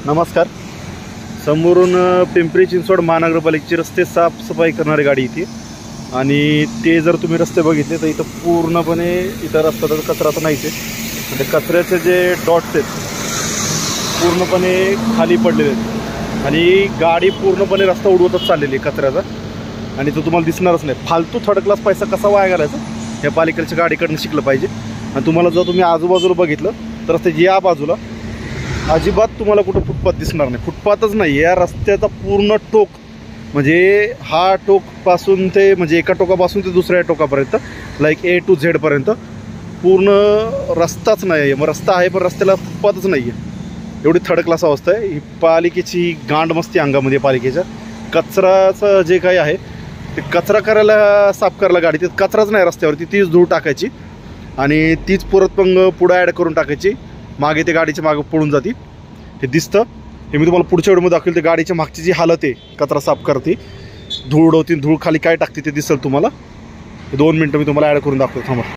नमस्कार. समोरून पिंपरी चिंचवड महानगरपालिकेची रस्ते साफसफाई करणारी गाडी इथे आणि ते जर तुम्ही रस्ते बघितले तर इथं पूर्णपणे इथं रस्त्याचा कचरा तर नाहीच आहे. म्हणजे कचऱ्याचे जे डॉट्स आहेत पूर्णपणे खाली पडलेले आहेत आणि गाडी पूर्णपणे रस्ता उडवतच चाललेली आहे कचऱ्याचा आणि तो तुम्हाला दिसणारच नाही. फालतू थर्ड क्लास पैसा कसा वाया घालायचा या पालिकेच्या गाडीकडनं शिकलं पाहिजे. आणि तुम्हाला जर तुम्ही आजूबाजूला बघितलं तर रस्त्याच्या या बाजूला अजिबात तुम्हाला कुठं फुटपाथ दिसणार नाही. फुटपाथच नाही, या रस्त्याचा पूर्ण टोक म्हणजे हा टोकपासून ते म्हणजे एका टोकापासून ते दुसऱ्या टोकापर्यंत लाईक A to Z पर्यंत पूर्ण रस्ताच नाही आहे. मग रस्ता आहे पण रस्त्याला फुटपाथच नाही आहे. एवढी थर्ड क्लास अवस्था आहे. ही पालिकेची गांड मस्ती अंगामध्ये पालिकेच्या. कचराचं जे काही आहे ते कचरा करायला साफ करायला गाडी, ते कचराच नाही रस्त्यावरती, तीच धूळ टाकायची आणि तीच परत मग पुढं ॲड करून टाकायची. मागे ते गाडीच्या मागे पडून जाते, हे दिसतं. हे मी तुम्हाला पुढच्या व्हिडिओमध्ये दाखवेल. ते गाडीच्या मागची जी हालत आहे कचरा साफ करते, धूळ उडवते, धूळ खाली काय टाकते ते दिसेल तुम्हाला. 2 मिनटं मी तुम्हाला ॲड करून दाखवतो. थांबा.